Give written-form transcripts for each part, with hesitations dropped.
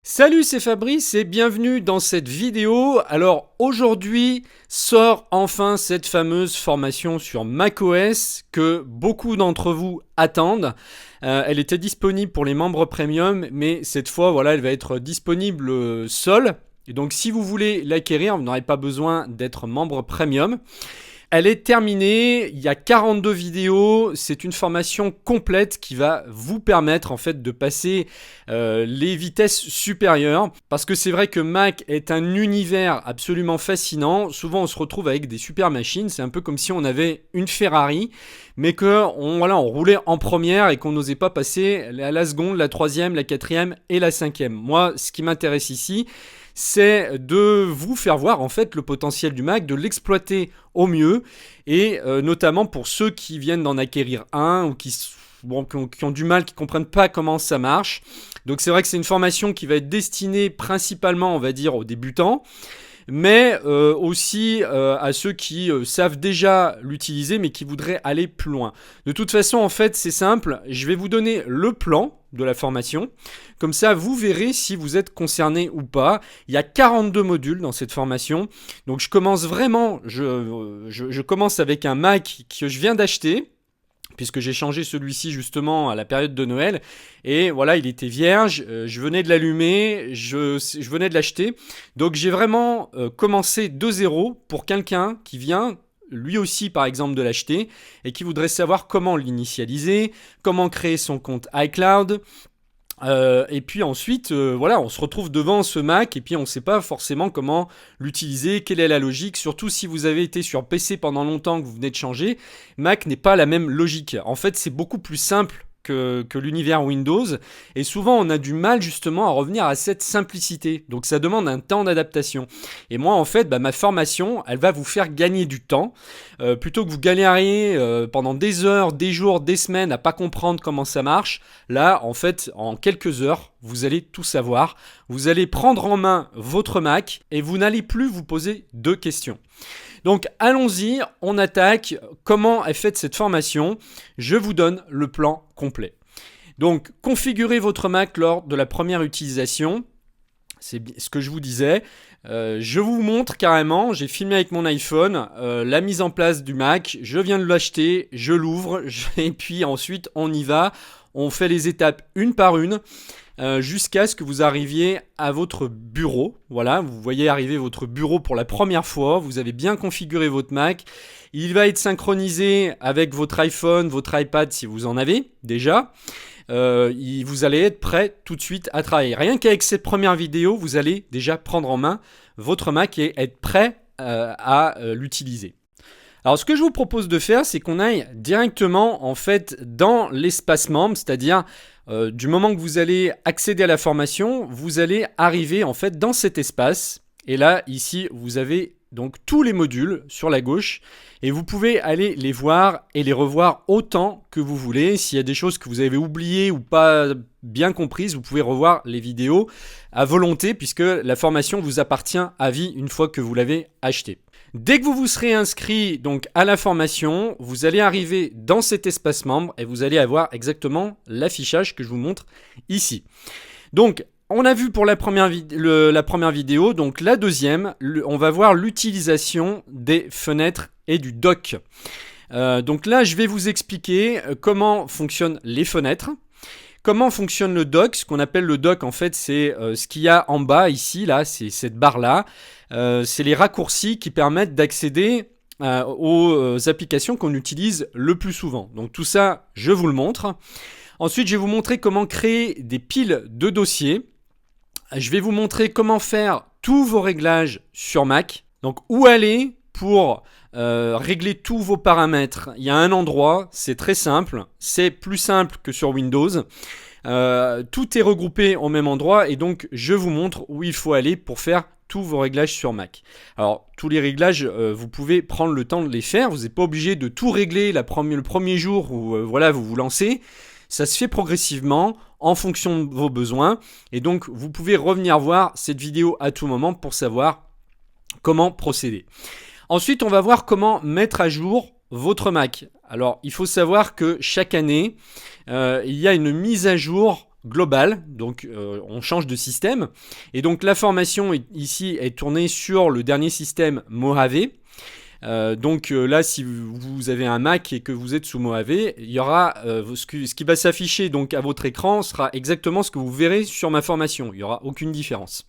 Salut, c'est Fabrice et bienvenue dans cette vidéo. Alors aujourd'hui sort enfin cette fameuse formation sur macOS que beaucoup d'entre vous attendent. Elle était disponible pour les membres premium, mais cette fois voilà, elle va être disponible seule. Et donc si vous voulez l'acquérir, vous n'aurez pas besoin d'être membre premium. Elle est terminée, il y a 42 vidéos, c'est une formation complète qui va vous permettre en fait de passer les vitesses supérieures. Parce que c'est vrai que Mac est un univers absolument fascinant. Souvent on se retrouve avec des super machines, c'est un peu comme si on avait une Ferrari, mais on roulait en première et qu'on n'osait pas passer à la seconde, la troisième, la quatrième et la cinquième. Moi, ce qui m'intéresse ici, c'est de vous faire voir en fait le potentiel du Mac, de l'exploiter au mieux, et notamment pour ceux qui viennent d'en acquérir un ou qui ont du mal, qui comprennent pas comment ça marche. Donc c'est vrai que c'est une formation qui va être destinée principalement, on va dire, aux débutants, mais aussi à ceux qui savent déjà l'utiliser mais qui voudraient aller plus loin. De toute façon, en fait, c'est simple, je vais vous donner le plan de la formation. Comme ça, vous verrez si vous êtes concerné ou pas. Il y a 42 modules dans cette formation. Donc je commence vraiment, je commence avec un Mac que je viens d'acheter, puisque j'ai changé celui-ci justement à la période de Noël. Et voilà, il était vierge, je venais de l'allumer, je venais de l'acheter. Donc j'ai vraiment commencé de zéro pour quelqu'un qui vient lui aussi par exemple de l'acheter et qui voudrait savoir comment l'initialiser, comment créer son compte iCloud. Et puis ensuite, voilà, on se retrouve devant ce Mac et puis on ne sait pas forcément comment l'utiliser, quelle est la logique. Surtout si vous avez été sur PC pendant longtemps que vous venez de changer, Mac n'est pas la même logique. En fait, c'est beaucoup plus simple que l'univers Windows. Et souvent, on a du mal justement à revenir à cette simplicité. Donc ça demande un temps d'adaptation. Et moi, en fait, ma formation, elle va vous faire gagner du temps. Plutôt que vous galériez pendant des heures, des jours, des semaines à pas comprendre comment ça marche, là, en fait, en quelques heures, vous allez tout savoir. Vous allez prendre en main votre Mac et vous n'allez plus vous poser de questions. Donc allons-y, on attaque. Comment est faite cette formation? Je vous donne le plan complet. Donc configurez votre Mac lors de la première utilisation. C'est ce que je vous disais. Je vous montre carrément, j'ai filmé avec mon iPhone la mise en place du Mac. Je viens de l'acheter, je l'ouvre et puis ensuite on y va. On fait les étapes une par une. Jusqu'à ce que vous arriviez à votre bureau. Voilà, vous voyez arriver votre bureau pour la première fois. Vous avez bien configuré votre Mac. Il va être synchronisé avec votre iPhone, votre iPad si vous en avez déjà. Vous allez être prêt tout de suite à travailler. Rien qu'avec cette première vidéo, vous allez déjà prendre en main votre Mac et être prêt à l'utiliser. Alors ce que je vous propose de faire, c'est qu'on aille directement en fait dans l'espace membre, c'est-à-dire du moment que vous allez accéder à la formation, vous allez arriver en fait dans cet espace. Et là, ici, vous avez donc tous les modules sur la gauche et vous pouvez aller les voir et les revoir autant que vous voulez. S'il y a des choses que vous avez oubliées ou pas bien comprises, vous pouvez revoir les vidéos à volonté puisque la formation vous appartient à vie une fois que vous l'avez achetée. Dès que vous vous serez inscrit donc à la formation, vous allez arriver dans cet espace membre et vous allez avoir exactement l'affichage que je vous montre ici. Donc, on a vu pour la première vidéo, donc la deuxième, on va voir l'utilisation des fenêtres et du dock. Donc là, je vais vous expliquer comment fonctionnent les fenêtres. Comment fonctionne le dock? Ce qu'on appelle le dock, en fait, c'est ce qu'il y a en bas ici, là, c'est cette barre-là. C'est les raccourcis qui permettent d'accéder aux applications qu'on utilise le plus souvent. Donc tout ça, je vous le montre. Ensuite, je vais vous montrer comment créer des piles de dossiers. Je vais vous montrer comment faire tous vos réglages sur Mac. Donc où aller pour régler tous vos paramètres. Il y a un endroit, c'est très simple. C'est plus simple que sur Windows. Tout est regroupé au même endroit et donc je vous montre où il faut aller pour faire tous vos réglages sur Mac. Alors tous les réglages, vous pouvez prendre le temps de les faire. Vous n'êtes pas obligé de tout régler le premier jour où voilà, vous vous lancez. Ça se fait progressivement en fonction de vos besoins et donc vous pouvez revenir voir cette vidéo à tout moment pour savoir comment procéder. Ensuite, on va voir comment mettre à jour votre Mac. Alors, il faut savoir que chaque année, il y a une mise à jour global, donc on change de système. Et donc la formation ici est tournée sur le dernier système Mojave. Là, si vous avez un Mac et que vous êtes sous Mojave, il y aura ce qui va s'afficher donc à votre écran sera exactement ce que vous verrez sur ma formation. Il n'y aura aucune différence.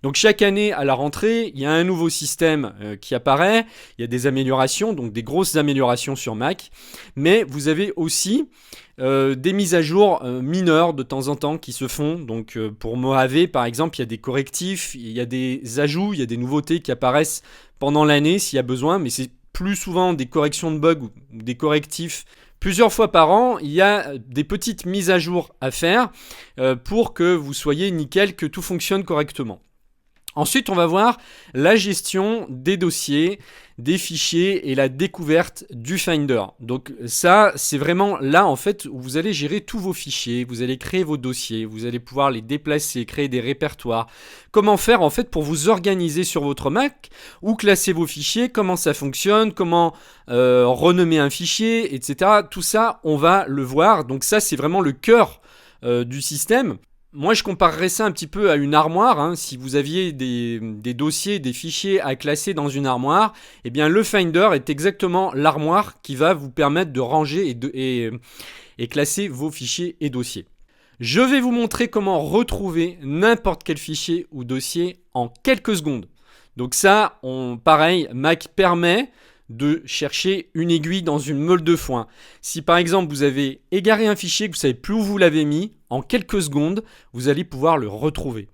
Donc chaque année à la rentrée, il y a un nouveau système qui apparaît, il y a des améliorations, donc des grosses améliorations sur Mac, mais vous avez aussi des mises à jour mineures de temps en temps qui se font. Donc pour Mojave par exemple, il y a des correctifs, il y a des ajouts, il y a des nouveautés qui apparaissent pendant l'année s'il y a besoin, mais c'est plus souvent des corrections de bugs ou des correctifs. Plusieurs fois par an, il y a des petites mises à jour à faire pour que vous soyez nickel, que tout fonctionne correctement. Ensuite, on va voir la gestion des dossiers, des fichiers et la découverte du Finder. Donc ça, c'est vraiment là en fait où vous allez gérer tous vos fichiers, vous allez créer vos dossiers, vous allez pouvoir les déplacer, créer des répertoires. Comment faire en fait pour vous organiser sur votre Mac, où classer vos fichiers, comment ça fonctionne, comment renommer un fichier, etc. Tout ça, on va le voir. Donc ça, c'est vraiment le cœur du système. Moi, je comparerais ça un petit peu à une armoire. Hein. Si vous aviez des dossiers, des fichiers à classer dans une armoire, eh bien, le Finder est exactement l'armoire qui va vous permettre de ranger et classer vos fichiers et dossiers. Je vais vous montrer comment retrouver n'importe quel fichier ou dossier en quelques secondes. Donc ça, pareil, Mac permet de chercher une aiguille dans une meule de foin. Si par exemple vous avez égaré un fichier que vous ne savez plus où vous l'avez mis, en quelques secondes, vous allez pouvoir le retrouver.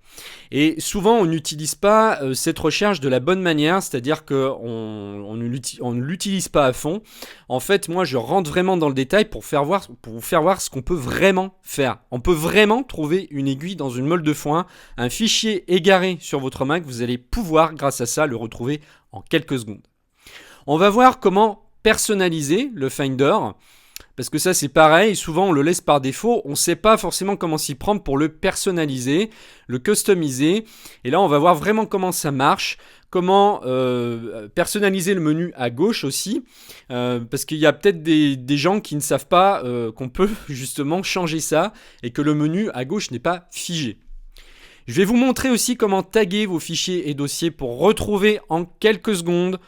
Et souvent, on n'utilise pas cette recherche de la bonne manière, c'est-à-dire qu'on ne l'utilise pas à fond. En fait, moi, je rentre vraiment dans le détail pour vous faire voir ce qu'on peut vraiment faire. On peut vraiment trouver une aiguille dans une meule de foin, un fichier égaré sur votre Mac, vous allez pouvoir, grâce à ça, le retrouver en quelques secondes. On va voir comment personnaliser le Finder, parce que ça c'est pareil, souvent on le laisse par défaut, on ne sait pas forcément comment s'y prendre pour le personnaliser, le customiser, et là on va voir vraiment comment ça marche, comment personnaliser le menu à gauche aussi, parce qu'il y a peut-être des gens qui ne savent pas qu'on peut justement changer ça, et que le menu à gauche n'est pas figé. Je vais vous montrer aussi comment taguer vos fichiers et dossiers pour retrouver en quelques secondes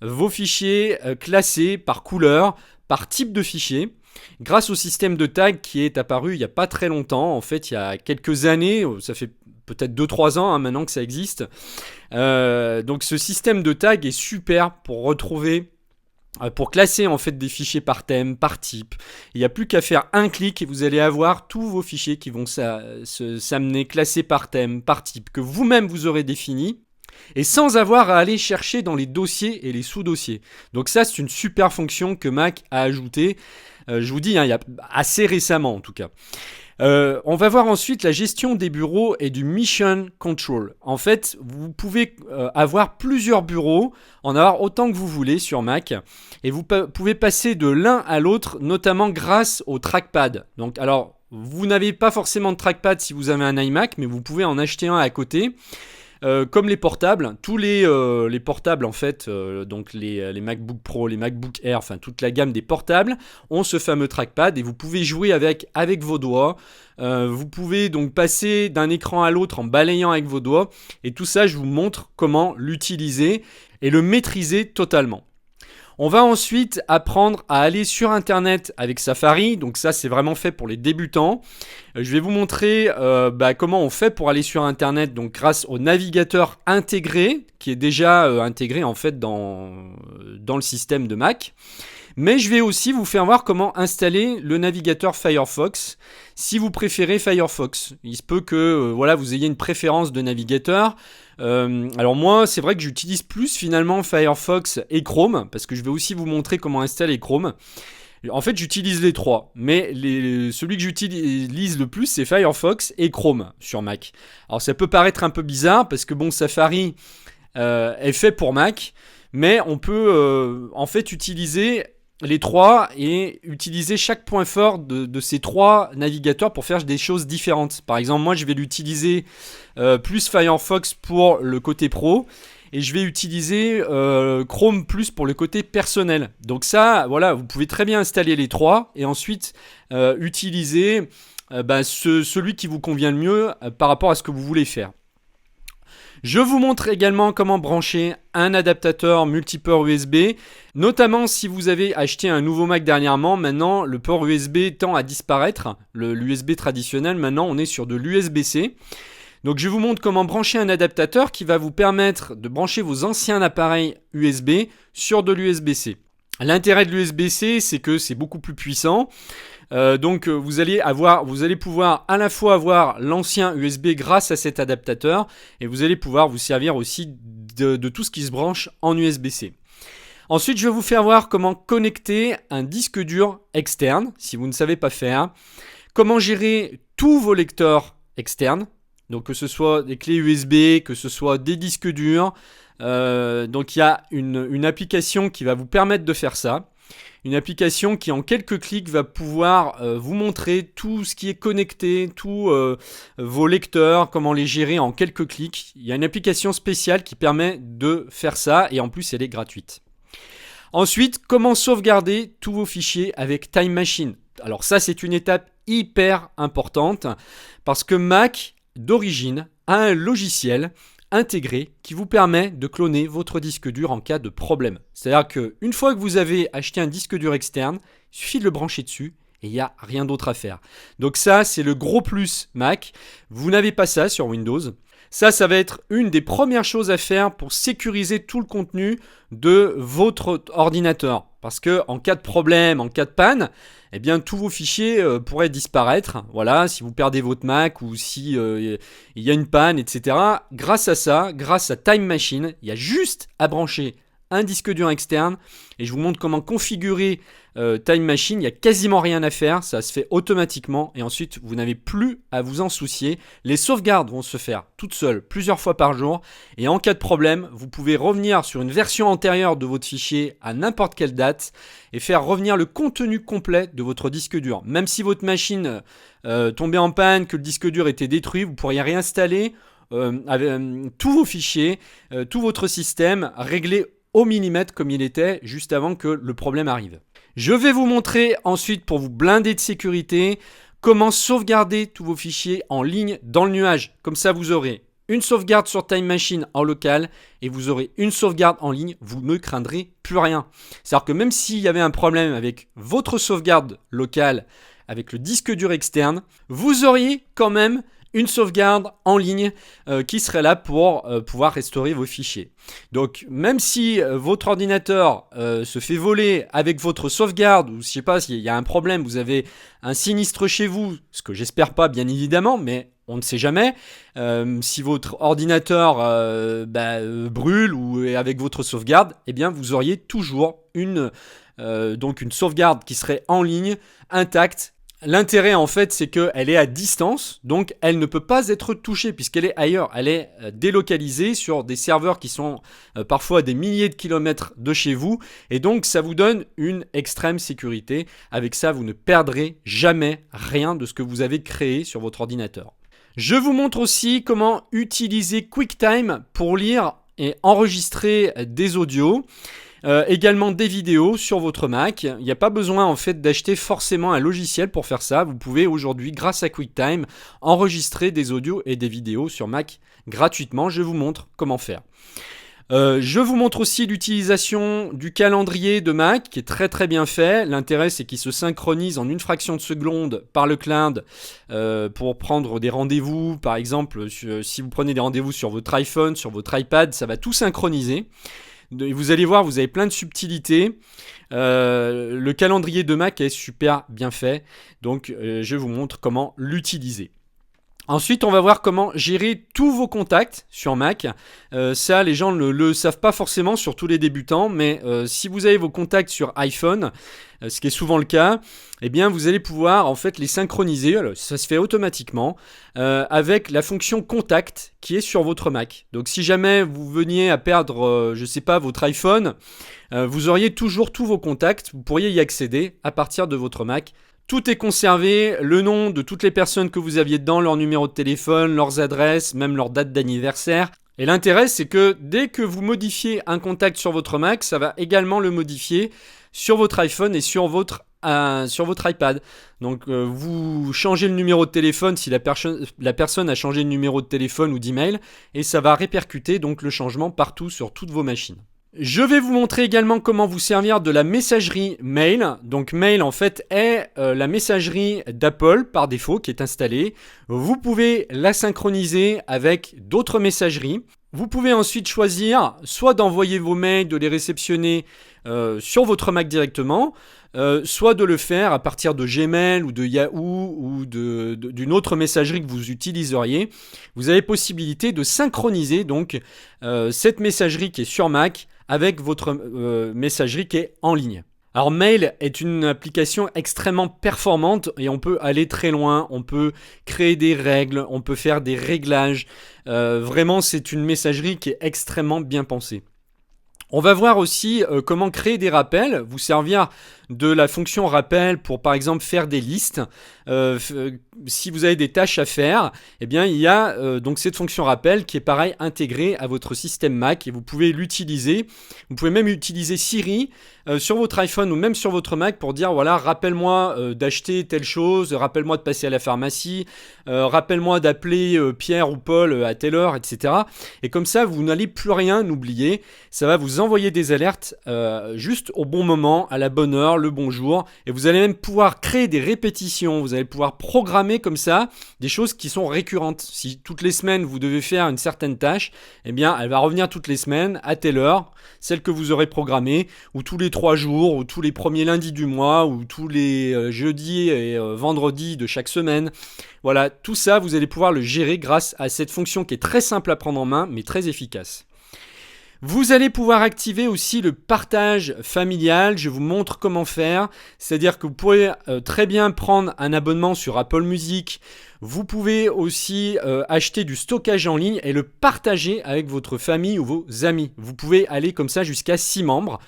vos fichiers classés par couleur, par type de fichier, grâce au système de tag qui est apparu il n'y a pas très longtemps, en fait il y a quelques années, ça fait peut-être 2-3 ans maintenant que ça existe. Donc ce système de tag est super pour retrouver, pour classer en fait des fichiers par thème, par type. Il n'y a plus qu'à faire un clic et vous allez avoir tous vos fichiers qui vont s'amener classés par thème, par type, que vous-même vous aurez défini. Et sans avoir à aller chercher dans les dossiers et les sous-dossiers. Donc ça, c'est une super fonction que Mac a ajoutée, je vous dis, il y a assez récemment en tout cas. On va voir ensuite la gestion des bureaux et du Mission Control. En fait, vous pouvez avoir plusieurs bureaux, en avoir autant que vous voulez sur Mac, et vous pouvez passer de l'un à l'autre, notamment grâce au trackpad. Donc, alors, vous n'avez pas forcément de trackpad si vous avez un iMac, mais vous pouvez en acheter un à côté. Comme les portables, tous les portables en fait, donc les MacBook Pro, les MacBook Air, enfin toute la gamme des portables ont ce fameux trackpad et vous pouvez jouer avec vos doigts. Vous pouvez donc passer d'un écran à l'autre en balayant avec vos doigts et tout ça je vous montre comment l'utiliser et le maîtriser totalement. On va ensuite apprendre à aller sur Internet avec Safari. Donc ça, c'est vraiment fait pour les débutants. Je vais vous montrer comment on fait pour aller sur Internet. Donc grâce au navigateur intégré, qui est déjà intégré en fait dans le système de Mac. Mais je vais aussi vous faire voir comment installer le navigateur Firefox si vous préférez Firefox. Il se peut que vous ayez une préférence de navigateur. Alors moi, c'est vrai que j'utilise plus finalement Firefox et Chrome parce que je vais aussi vous montrer comment installer Chrome. En fait, j'utilise les trois, mais celui que j'utilise le plus, c'est Firefox et Chrome sur Mac. Alors ça peut paraître un peu bizarre parce que Safari est fait pour Mac, mais on peut en fait utiliser les trois et utiliser chaque point fort de ces trois navigateurs pour faire des choses différentes. Par exemple, moi je vais l'utiliser plus Firefox pour le côté pro et je vais utiliser Chrome plus pour le côté personnel. Donc ça, voilà, vous pouvez très bien installer les trois et ensuite utiliser celui qui vous convient le mieux par rapport à ce que vous voulez faire. Je vous montre également comment brancher un adaptateur multiport USB, notamment si vous avez acheté un nouveau Mac dernièrement. Maintenant, le port USB tend à disparaître. L'USB traditionnel, maintenant, on est sur de l'USB-C. Donc, je vous montre comment brancher un adaptateur qui va vous permettre de brancher vos anciens appareils USB sur de l'USB-C. L'intérêt de l'USB-C, c'est que c'est beaucoup plus puissant. Donc vous allez pouvoir à la fois avoir l'ancien USB grâce à cet adaptateur et vous allez pouvoir vous servir aussi de tout ce qui se branche en USB-C. Ensuite, je vais vous faire voir comment connecter un disque dur externe, si vous ne savez pas faire. Comment gérer tous vos lecteurs externes, donc que ce soit des clés USB, que ce soit des disques durs. Donc il y a une application qui va vous permettre de faire ça. Une application qui en quelques clics va pouvoir vous montrer tout ce qui est connecté, tous vos lecteurs, comment les gérer en quelques clics. Il y a une application spéciale qui permet de faire ça et en plus elle est gratuite. Ensuite, comment sauvegarder tous vos fichiers avec Time Machine. Alors ça c'est une étape hyper importante parce que Mac d'origine a un logiciel intégré qui vous permet de cloner votre disque dur en cas de problème. C'est-à-dire qu'une fois que vous avez acheté un disque dur externe, il suffit de le brancher dessus et il n'y a rien d'autre à faire. Donc ça, c'est le gros plus Mac. Vous n'avez pas ça sur Windows. Ça va être une des premières choses à faire pour sécuriser tout le contenu de votre ordinateur. Parce que en cas de problème, en cas de panne, eh bien tous vos fichiers pourraient disparaître. Voilà, si vous perdez votre Mac ou si il y a une panne, etc. Grâce à ça, grâce à Time Machine, il y a juste à brancher un disque dur externe et je vous montre comment configurer Time Machine. Il n'y a quasiment rien à faire, ça se fait automatiquement et ensuite vous n'avez plus à vous en soucier. Les sauvegardes vont se faire toutes seules plusieurs fois par jour et en cas de problème, vous pouvez revenir sur une version antérieure de votre fichier à n'importe quelle date et faire revenir le contenu complet de votre disque dur. Même si votre machine tombait en panne, que le disque dur était détruit, vous pourriez réinstaller tous vos fichiers, tout votre système réglé au millimètre comme il était juste avant que le problème arrive. Je vais vous montrer ensuite, pour vous blinder de sécurité, comment sauvegarder tous vos fichiers en ligne dans le nuage. Comme ça, vous aurez une sauvegarde sur Time Machine en local et vous aurez une sauvegarde en ligne. Vous ne craindrez plus rien. C'est-à-dire que même s'il y avait un problème avec votre sauvegarde locale, avec le disque dur externe, vous auriez quand même une sauvegarde en ligne qui serait là pour pouvoir restaurer vos fichiers. Donc même si votre ordinateur se fait voler avec votre sauvegarde, ou je sais pas s'il y a un problème, vous avez un sinistre chez vous, ce que j'espère pas bien évidemment, mais on ne sait jamais, si votre ordinateur brûle ou est avec votre sauvegarde, eh bien vous auriez toujours une sauvegarde qui serait en ligne, intacte. L'intérêt en fait c'est qu'elle est à distance, donc elle ne peut pas être touchée puisqu'elle est ailleurs, elle est délocalisée sur des serveurs qui sont parfois à des milliers de kilomètres de chez vous et donc ça vous donne une extrême sécurité. Avec ça vous ne perdrez jamais rien de ce que vous avez créé sur votre ordinateur. Je vous montre aussi comment utiliser QuickTime pour lire et enregistrer des audios. Également des vidéos sur votre Mac. Il n'y a pas besoin en fait d'acheter forcément un logiciel pour faire ça. Vous pouvez aujourd'hui, grâce à QuickTime, enregistrer des audios et des vidéos sur Mac gratuitement. Je vous montre comment faire. Je vous montre aussi l'utilisation du calendrier de Mac qui est très très bien fait. L'intérêt c'est qu'il se synchronise en une fraction de seconde par le cloud pour prendre des rendez-vous. Par exemple, si vous prenez des rendez-vous sur votre iPhone, sur votre iPad, ça va tout synchroniser. Vous allez voir, vous avez plein de subtilités. Le calendrier de Mac est super bien fait. Donc, je vous montre comment l'utiliser. Ensuite, on va voir comment gérer tous vos contacts sur Mac. Ça, les gens ne le savent pas forcément, surtout les débutants. Mais si vous avez vos contacts sur iPhone, ce qui est souvent le cas, eh bien, vous allez pouvoir en fait les synchroniser. Alors, ça se fait automatiquement avec la fonction contact qui est sur votre Mac. Donc, si jamais vous veniez à perdre, je sais pas, votre iPhone, vous auriez toujours tous vos contacts. Vous pourriez y accéder à partir de votre Mac. Tout est conservé, le nom de toutes les personnes que vous aviez dedans, leur numéro de téléphone, leurs adresses, même leur date d'anniversaire. Et l'intérêt, c'est que dès que vous modifiez un contact sur votre Mac, ça va également le modifier sur votre iPhone et sur votre sur votre iPad. Donc vous changez le numéro de téléphone si la personne a changé de numéro de téléphone ou d'email, et ça va répercuter donc le changement partout sur toutes vos machines. Je vais vous montrer également comment vous servir de la messagerie Mail. Donc Mail en fait est la messagerie d'Apple par défaut qui est installée. Vous pouvez la synchroniser avec d'autres messageries. Vous pouvez ensuite choisir soit d'envoyer vos mails, de les réceptionner sur votre Mac directement, soit de le faire à partir de Gmail ou de Yahoo ou d'une autre messagerie que vous utiliseriez. Vous avez possibilité de synchroniser donc cette messagerie qui est sur Mac avec votre messagerie qui est en ligne. Alors Mail est une application extrêmement performante et on peut aller très loin, on peut créer des règles, on peut faire des réglages. Vraiment c'est une messagerie qui est extrêmement bien pensée. On va voir aussi comment créer des rappels, vous servir de la fonction rappel pour par exemple faire des listes. Si vous avez des tâches à faire, eh bien il y a donc cette fonction rappel qui est pareil intégrée à votre système Mac et vous pouvez l'utiliser. Vous pouvez même utiliser Siri sur votre iPhone ou même sur votre Mac pour dire voilà rappelle-moi d'acheter telle chose, rappelle-moi de passer à la pharmacie, rappelle-moi d'appeler Pierre ou Paul à telle heure, etc. Et comme ça vous n'allez plus rien oublier. Ça va vous envoyer des alertes juste au bon moment, à la bonne heure, le bon jour, et vous allez même pouvoir créer des répétitions, vous allez pouvoir programmer comme ça des choses qui sont récurrentes. Si toutes les semaines vous devez faire une certaine tâche, eh bien elle va revenir toutes les semaines à telle heure, celle que vous aurez programmée, ou tous les 3 jours, ou tous les premiers lundis du mois, ou tous les jeudis et vendredis de chaque semaine. Voilà, tout ça vous allez pouvoir le gérer grâce à cette fonction qui est très simple à prendre en main mais très efficace. Vous allez pouvoir activer aussi le partage familial, je vous montre comment faire, c'est-à-dire que vous pourrez très bien prendre un abonnement sur Apple Music, vous pouvez aussi acheter du stockage en ligne et le partager avec votre famille ou vos amis. Vous pouvez aller comme ça jusqu'à 6 membres.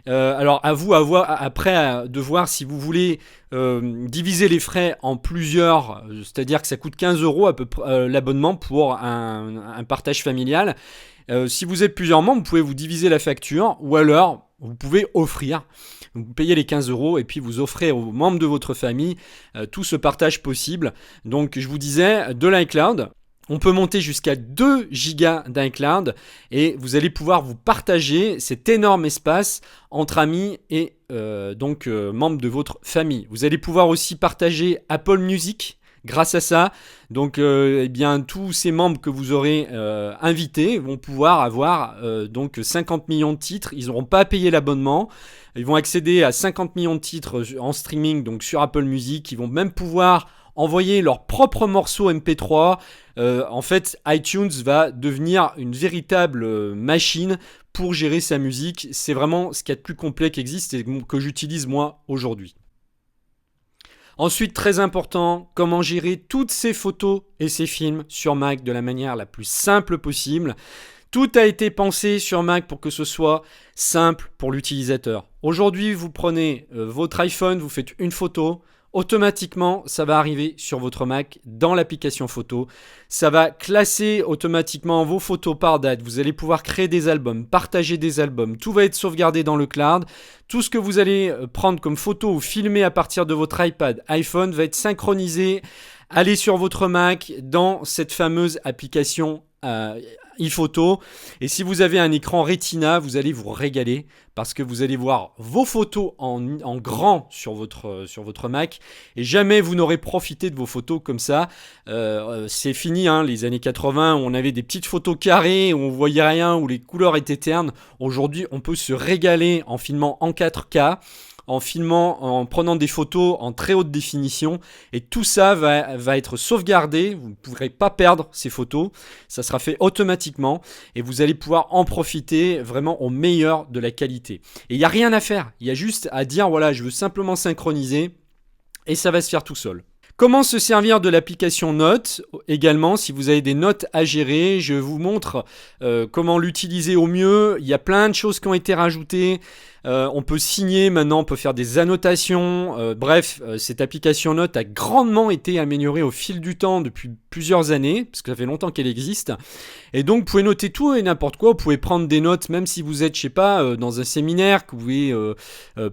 Alors à vous après de voir si vous voulez diviser les frais en plusieurs, c'est-à-dire que ça coûte 15 € à peu près l'abonnement pour un partage familial. Si vous êtes plusieurs membres, vous pouvez vous diviser la facture ou alors vous pouvez offrir. Vous payez les 15 € et puis vous offrez aux membres de votre famille tout ce partage possible. Donc je vous disais de l'iCloud. On peut monter jusqu'à 2 gigas d'iCloud et vous allez pouvoir vous partager cet énorme espace entre amis et membres de votre famille. Vous allez pouvoir aussi partager Apple Music. Grâce à ça, donc eh bien tous ces membres que vous aurez invités vont pouvoir avoir donc 50 millions de titres. Ils n'auront pas à payer l'abonnement. Ils vont accéder à 50 millions de titres en streaming donc sur Apple Music. Ils vont même pouvoir envoyer leurs propres morceaux MP3. En fait, iTunes va devenir une véritable machine pour gérer sa musique. C'est vraiment ce qu'il y a de plus complet qui existe et que j'utilise moi aujourd'hui. Ensuite, très important, comment gérer toutes ces photos et ces films sur Mac de la manière la plus simple possible. Tout a été pensé sur Mac pour que ce soit simple pour l'utilisateur. Aujourd'hui, vous prenez votre iPhone, vous faites une photo. Automatiquement, ça va arriver sur votre Mac dans l'application photo. Ça va classer automatiquement vos photos par date. Vous allez pouvoir créer des albums, partager des albums. Tout va être sauvegardé dans le cloud. Tout ce que vous allez prendre comme photo ou filmer à partir de votre iPad, iPhone va être synchronisé. Allez sur votre Mac dans cette fameuse application iPhoto. Et si vous avez un écran Retina, vous allez vous régaler parce que vous allez voir vos photos en grand sur votre Mac et jamais vous n'aurez profité de vos photos comme ça. C'est fini, les années 80 où on avait des petites photos carrées, où on voyait rien, où les couleurs étaient ternes. Aujourd'hui, on peut se régaler en filmant en 4K. En filmant, en prenant des photos en très haute définition. Et tout ça va être sauvegardé. Vous ne pourrez pas perdre ces photos. Ça sera fait automatiquement. Et vous allez pouvoir en profiter vraiment au meilleur de la qualité. Et il n'y a rien à faire. Il y a juste à dire, voilà, je veux simplement synchroniser. Et ça va se faire tout seul. Comment se servir de l'application Notes également si vous avez des notes à gérer. Je vous montre comment l'utiliser au mieux. Il y a plein de choses qui ont été rajoutées. On peut signer maintenant, on peut faire des annotations. Bref, cette application Notes a grandement été améliorée au fil du temps depuis plusieurs années, parce que ça fait longtemps qu'elle existe. Et donc, vous pouvez noter tout et n'importe quoi. Vous pouvez prendre des notes, même si vous êtes, je sais pas, dans un séminaire, que vous pouvez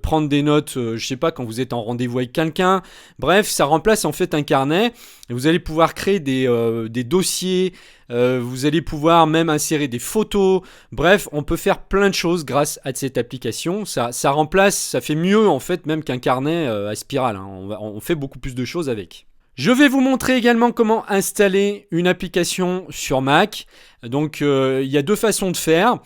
prendre des notes, je sais pas, quand vous êtes en rendez-vous avec quelqu'un. Bref, ça remplace en fait un carnet. Et vous allez pouvoir créer des dossiers. Vous allez pouvoir même insérer des photos. Bref, on peut faire plein de choses grâce à cette application. Ça remplace, ça fait mieux en fait même qu'un carnet à spirale. Hein. On fait beaucoup plus de choses avec. Je vais vous montrer également comment installer une application sur Mac. Donc il y a deux façons de faire.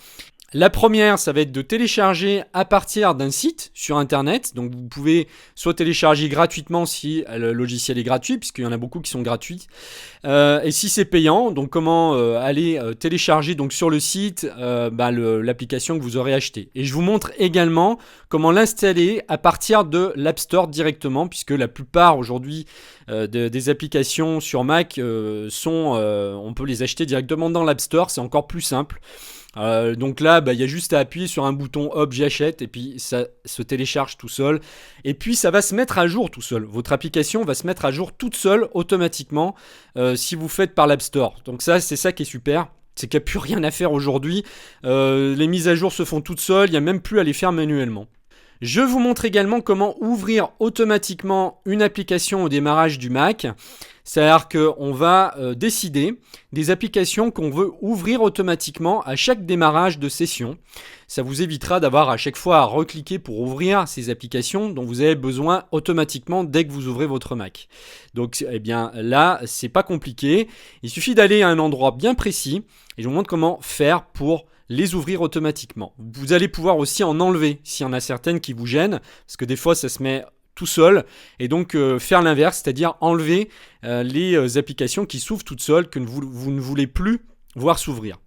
La première, ça va être de télécharger à partir d'un site sur Internet. Donc vous pouvez soit télécharger gratuitement si le logiciel est gratuit, puisqu'il y en a beaucoup qui sont gratuits. Et si c'est payant, donc comment aller télécharger donc sur le site l'application que vous aurez achetée. Et je vous montre également comment l'installer à partir de l'App Store directement, puisque la plupart aujourd'hui des applications sur Mac on peut les acheter directement dans l'App Store, c'est encore plus simple. Donc là, il y a juste à appuyer sur un bouton hop, j'achète, et puis ça se télécharge tout seul. Et puis ça va se mettre à jour tout seul. Votre application va se mettre à jour toute seule automatiquement si vous faites par l'App Store. Donc ça, c'est ça qui est super. C'est qu'il n'y a plus rien à faire aujourd'hui. Les mises à jour se font toutes seules. Il n'y a même plus à les faire manuellement. Je vous montre également comment ouvrir automatiquement une application au démarrage du Mac. C'est-à-dire qu'on va décider des applications qu'on veut ouvrir automatiquement à chaque démarrage de session. Ça vous évitera d'avoir à chaque fois à recliquer pour ouvrir ces applications dont vous avez besoin automatiquement dès que vous ouvrez votre Mac. Donc là, c'est pas compliqué. Il suffit d'aller à un endroit bien précis et je vous montre comment faire pour les ouvrir automatiquement. Vous allez pouvoir aussi en enlever s'il y en a certaines qui vous gênent, parce que des fois ça se met tout seul, et donc faire l'inverse, c'est-à-dire enlever les applications qui s'ouvrent toutes seules, que vous ne voulez plus voir s'ouvrir.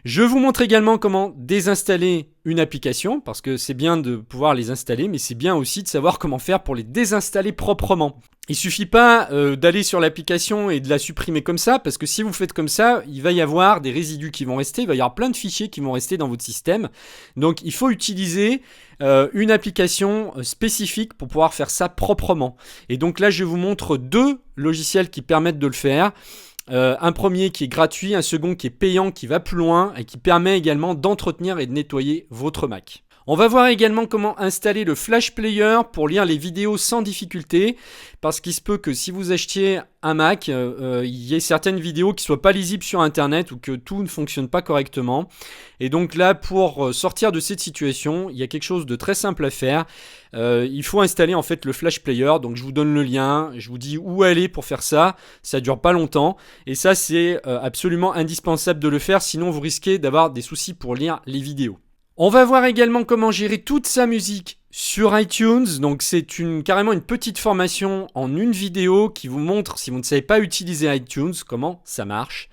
Je vous montre également comment désinstaller une application, parce que c'est bien de pouvoir les installer, mais c'est bien aussi de savoir comment faire pour les désinstaller proprement. Il suffit pas d'aller sur l'application et de la supprimer comme ça, parce que si vous faites comme ça, il va y avoir des résidus qui vont rester, il va y avoir plein de fichiers qui vont rester dans votre système. Donc il faut utiliser une application spécifique pour pouvoir faire ça proprement. Et donc là, je vous montre deux logiciels qui permettent de le faire. Un premier qui est gratuit, un second qui est payant, qui va plus loin et qui permet également d'entretenir et de nettoyer votre Mac. On va voir également comment installer le Flash Player pour lire les vidéos sans difficulté, parce qu'il se peut que si vous achetiez un Mac, il y ait certaines vidéos qui ne soient pas lisibles sur Internet ou que tout ne fonctionne pas correctement. Et donc là, pour sortir de cette situation, il y a quelque chose de très simple à faire. Il faut installer en fait le Flash Player, donc je vous donne le lien, je vous dis où aller pour faire ça, ça dure pas longtemps, et ça c'est absolument indispensable de le faire, sinon vous risquez d'avoir des soucis pour lire les vidéos. On va voir également comment gérer toute sa musique sur iTunes. Donc c'est carrément une petite formation en une vidéo qui vous montre, si vous ne savez pas utiliser iTunes, comment ça marche.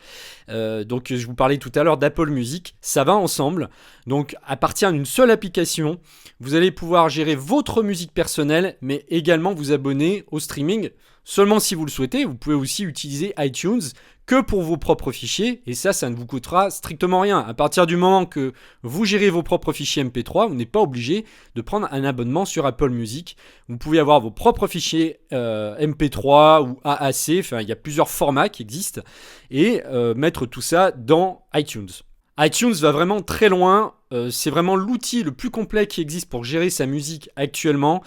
Donc je vous parlais tout à l'heure d'Apple Music, ça va ensemble. Donc à partir d'une seule application, vous allez pouvoir gérer votre musique personnelle, mais également vous abonner au streaming. Seulement si vous le souhaitez, vous pouvez aussi utiliser iTunes que pour vos propres fichiers, et ça ne vous coûtera strictement rien. À partir du moment que vous gérez vos propres fichiers MP3, vous n'êtes pas obligé de prendre un abonnement sur Apple Music. Vous pouvez avoir vos propres fichiers MP3 ou AAC, enfin il y a plusieurs formats qui existent, et mettre tout ça dans iTunes. iTunes va vraiment très loin, c'est vraiment l'outil le plus complet qui existe pour gérer sa musique actuellement.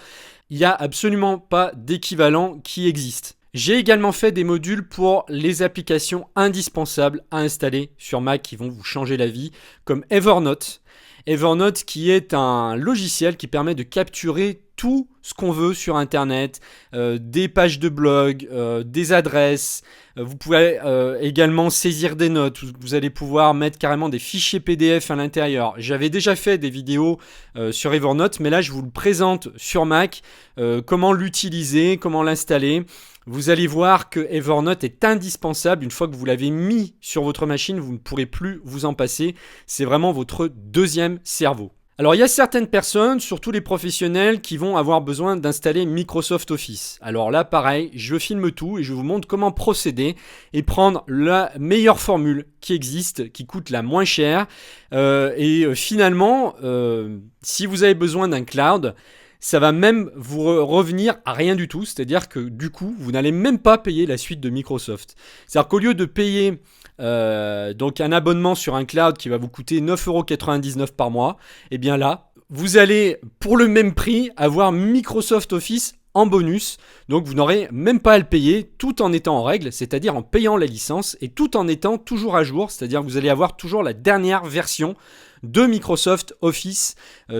Il n'y a absolument pas d'équivalent qui existe. J'ai également fait des modules pour les applications indispensables à installer sur Mac qui vont vous changer la vie, comme Evernote. Evernote qui est un logiciel qui permet de capturer tout ce qu'on veut sur Internet, des pages de blog, des adresses. Vous pouvez également saisir des notes. Vous allez pouvoir mettre carrément des fichiers PDF à l'intérieur. J'avais déjà fait des vidéos sur Evernote, mais là je vous le présente sur Mac, comment l'utiliser, comment l'installer. Vous allez voir que Evernote est indispensable. Une fois que vous l'avez mis sur votre machine, vous ne pourrez plus vous en passer. C'est vraiment votre deuxième cerveau. Alors il y a certaines personnes, surtout les professionnels, qui vont avoir besoin d'installer Microsoft Office. Alors là pareil, je filme tout et je vous montre comment procéder et prendre la meilleure formule qui existe, qui coûte la moins chère. Finalement, si vous avez besoin d'un cloud, ça va même vous revenir à rien du tout, c'est-à-dire que du coup, vous n'allez même pas payer la suite de Microsoft. C'est-à-dire qu'au lieu de payer donc un abonnement sur un cloud qui va vous coûter 9,99 € par mois, et bien là, vous allez pour le même prix avoir Microsoft Office en bonus. Donc vous n'aurez même pas à le payer tout en étant en règle, c'est-à-dire en payant la licence et tout en étant toujours à jour, c'est-à-dire que vous allez avoir toujours la dernière version de Microsoft Office.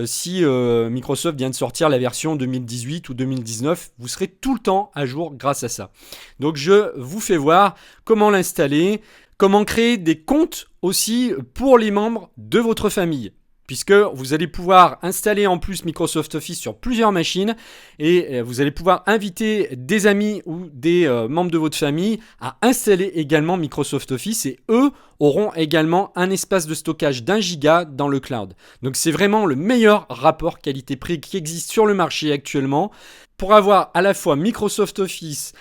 Si Microsoft vient de sortir la version 2018 ou 2019, vous serez tout le temps à jour grâce à ça. Donc je vous fais voir comment l'installer, comment créer des comptes aussi pour les membres de votre famille, puisque vous allez pouvoir installer en plus Microsoft Office sur plusieurs machines et vous allez pouvoir inviter des amis ou des membres de votre famille à installer également Microsoft Office et eux auront également un espace de stockage d'1 giga dans le cloud. Donc c'est vraiment le meilleur rapport qualité-prix qui existe sur le marché actuellement pour avoir à la fois Microsoft Office,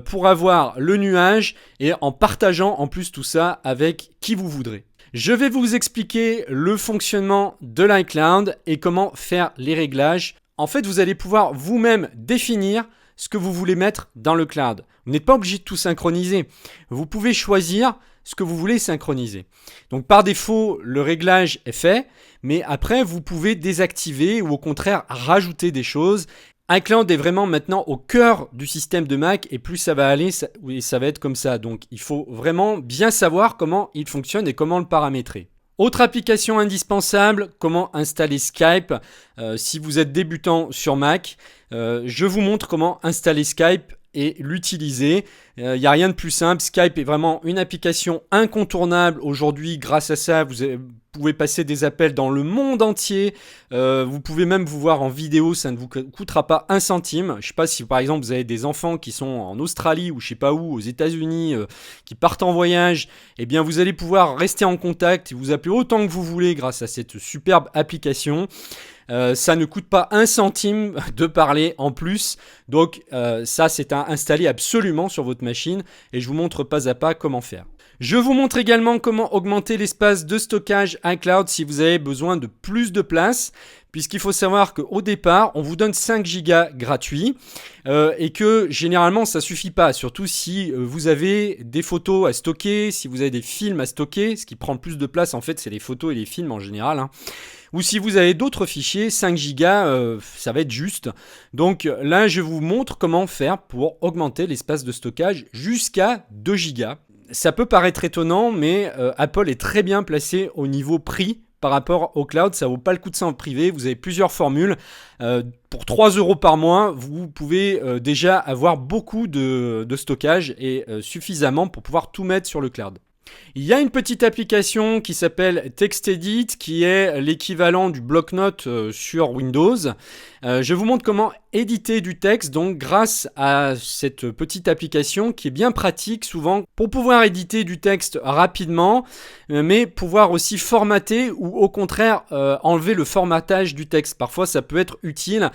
pour avoir le nuage et en partageant en plus tout ça avec qui vous voudrez. Je vais vous expliquer le fonctionnement de l'iCloud et comment faire les réglages. En fait, vous allez pouvoir vous-même définir ce que vous voulez mettre dans le cloud. Vous n'êtes pas obligé de tout synchroniser. Vous pouvez choisir ce que vous voulez synchroniser. Donc par défaut, le réglage est fait, mais après, vous pouvez désactiver ou au contraire rajouter des choses. iCloud est vraiment maintenant au cœur du système de Mac et plus ça va aller, ça va être comme ça. Donc il faut vraiment bien savoir comment il fonctionne et comment le paramétrer. Autre application indispensable, comment installer Skype. Si vous êtes débutant sur Mac, je vous montre comment installer Skype et l'utiliser. Il n'y a rien de plus simple. Skype est vraiment une application incontournable aujourd'hui. Grâce à ça, vous pouvez passer des appels dans le monde entier. Vous pouvez même vous voir en vidéo. Ça ne vous coûtera pas un centime. Je ne sais pas si par exemple vous avez des enfants qui sont en Australie ou je ne sais pas où, aux États-Unis, qui partent en voyage. Eh bien, vous allez pouvoir rester en contact et vous appeler autant que vous voulez grâce à cette superbe application. Ça ne coûte pas un centime de parler en plus. Donc ça c'est à installer absolument sur votre machine et je vous montre pas à pas comment faire. Je vous montre également comment augmenter l'espace de stockage iCloud si vous avez besoin de plus de place. Puisqu'il faut savoir qu'au départ, on vous donne 5 gigas gratuits et que généralement, ça ne suffit pas. Surtout si vous avez des photos à stocker, si vous avez des films à stocker. Ce qui prend le plus de place, en fait, c'est les photos et les films en général. Ou si vous avez d'autres fichiers, 5 gigas, ça va être juste. Donc là, je vous montre comment faire pour augmenter l'espace de stockage jusqu'à 2 gigas. Ça peut paraître étonnant, mais Apple est très bien placé au niveau prix. Par rapport au cloud, ça vaut pas le coup de ça en privé. Vous avez plusieurs formules. Pour 3 € par mois, vous pouvez déjà avoir beaucoup de stockage et suffisamment pour pouvoir tout mettre sur le cloud. Il y a une petite application qui s'appelle TextEdit qui est l'équivalent du bloc-notes sur Windows. Je vous montre comment éditer du texte donc grâce à cette petite application qui est bien pratique souvent pour pouvoir éditer du texte rapidement mais pouvoir aussi formater ou au contraire enlever le formatage du texte. Parfois ça peut être utile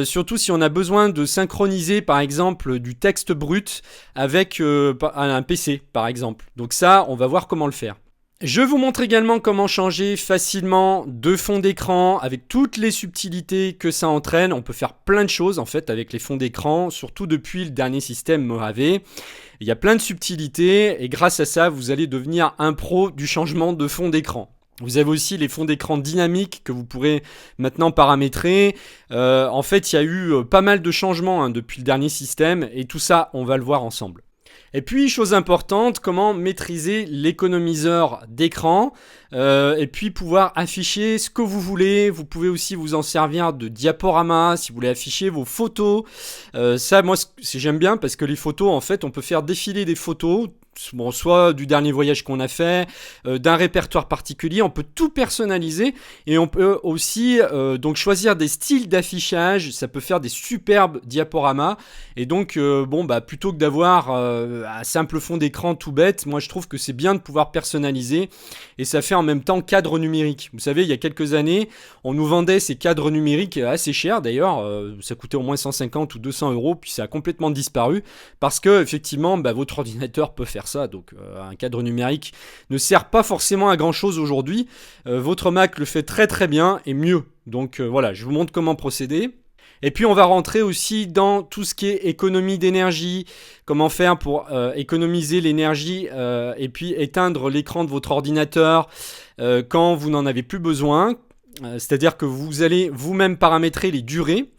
surtout si on a besoin de synchroniser par exemple du texte brut avec un PC par exemple. Donc ça on va voir comment le faire. Je vous montre également comment changer facilement de fond d'écran avec toutes les subtilités que ça entraîne. On peut faire plein de choses en fait avec les fonds d'écran, surtout depuis le dernier système Mojave. Il y a plein de subtilités et grâce à ça, vous allez devenir un pro du changement de fond d'écran. Vous avez aussi les fonds d'écran dynamiques que vous pourrez maintenant paramétrer. En fait, il y a eu pas mal de changements depuis le dernier système et tout ça, on va le voir ensemble. Et puis, chose importante, comment maîtriser l'économiseur d'écran et puis pouvoir afficher ce que vous voulez. Vous pouvez aussi vous en servir de diaporama si vous voulez afficher vos photos. Ça, moi, j'aime bien parce que les photos, en fait, on peut faire défiler des photos bon, soit du dernier voyage qu'on a fait, d'un répertoire particulier. On peut tout personnaliser et on peut aussi donc choisir des styles d'affichage. Ça peut faire des superbes diaporamas. Et donc, bon, bah, plutôt que d'avoir un simple fond d'écran tout bête, moi je trouve que c'est bien de pouvoir personnaliser et ça fait en même temps cadre numérique. Vous savez, il y a quelques années, on nous vendait ces cadres numériques assez chers d'ailleurs. Ça coûtait au moins 150 ou 200 euros, puis ça a complètement disparu parce que effectivement, bah, votre ordinateur peut faire ça. Donc, un cadre numérique ne sert pas forcément à grand chose aujourd'hui. Votre Mac le fait très très bien et mieux. Donc voilà, je vous montre comment procéder. Et puis on va rentrer aussi dans tout ce qui est économie d'énergie, comment faire pour économiser l'énergie et puis éteindre l'écran de votre ordinateur quand vous n'en avez plus besoin. C'est-à-dire que vous allez vous-même paramétrer les durées.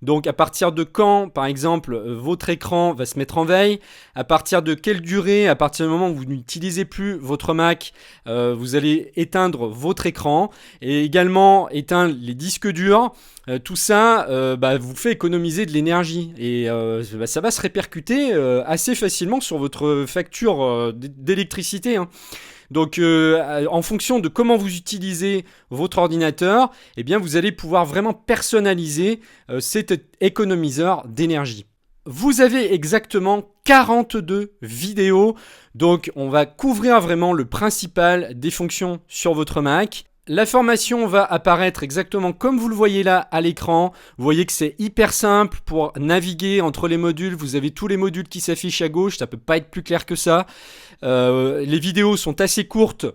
Donc à partir de quand, par exemple, votre écran va se mettre en veille, à partir de quelle durée, à partir du moment où vous n'utilisez plus votre Mac, vous allez éteindre votre écran et également éteindre les disques durs. Tout ça vous fait économiser de l'énergie et ça va se répercuter assez facilement sur votre facture d'électricité, hein. Donc, en fonction de comment vous utilisez votre ordinateur, eh bien, vous allez pouvoir vraiment personnaliser cet économiseur d'énergie. Vous avez exactement 42 vidéos, donc on va couvrir vraiment le principal des fonctions sur votre Mac. La formation va apparaître exactement comme vous le voyez là à l'écran. Vous voyez que c'est hyper simple pour naviguer entre les modules. Vous avez tous les modules qui s'affichent à gauche. Ça peut pas être plus clair que ça. Les vidéos sont assez courtes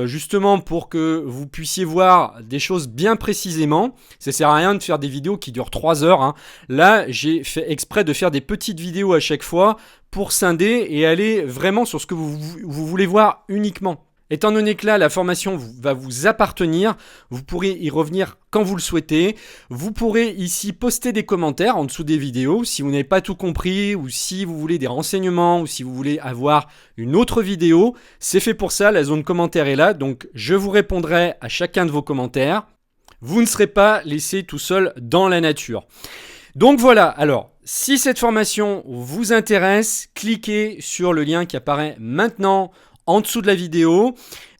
justement pour que vous puissiez voir des choses bien précisément. Ça sert à rien de faire des vidéos qui durent 3 heures, hein. Là, j'ai fait exprès de faire des petites vidéos à chaque fois pour scinder et aller vraiment sur ce que vous voulez voir uniquement. Étant donné que là, la formation va vous appartenir, vous pourrez y revenir quand vous le souhaitez. Vous pourrez ici poster des commentaires en dessous des vidéos si vous n'avez pas tout compris ou si vous voulez des renseignements ou si vous voulez avoir une autre vidéo. C'est fait pour ça, la zone commentaire est là, donc je vous répondrai à chacun de vos commentaires. Vous ne serez pas laissé tout seul dans la nature. Donc voilà, alors si cette formation vous intéresse, cliquez sur le lien qui apparaît maintenant en dessous de la vidéo.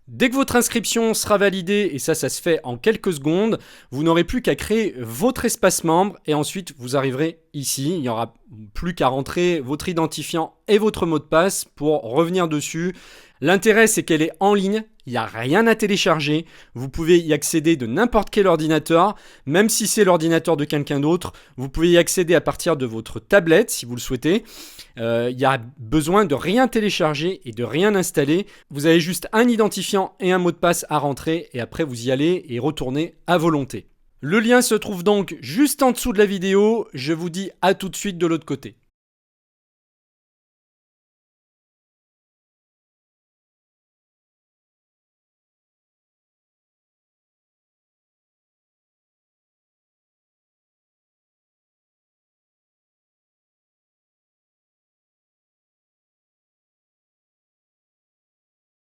Dès que votre inscription sera validée, et ça se fait en quelques secondes, vous n'aurez plus qu'à créer votre espace membre et ensuite vous arriverez ici. Il n'y aura plus qu'à rentrer votre identifiant et votre mot de passe pour revenir dessus. L'intérêt, c'est qu'elle est en ligne. Il n'y a rien à télécharger. Vous pouvez y accéder de n'importe quel ordinateur, même si c'est l'ordinateur de quelqu'un d'autre. Vous pouvez y accéder à partir de votre tablette si vous le souhaitez. Il y a besoin de rien télécharger et de rien installer. Vous avez juste un identifiant et un mot de passe à rentrer et après vous y allez et retournez à volonté. Le lien se trouve donc juste en dessous de la vidéo. Je vous dis à tout de suite de l'autre côté.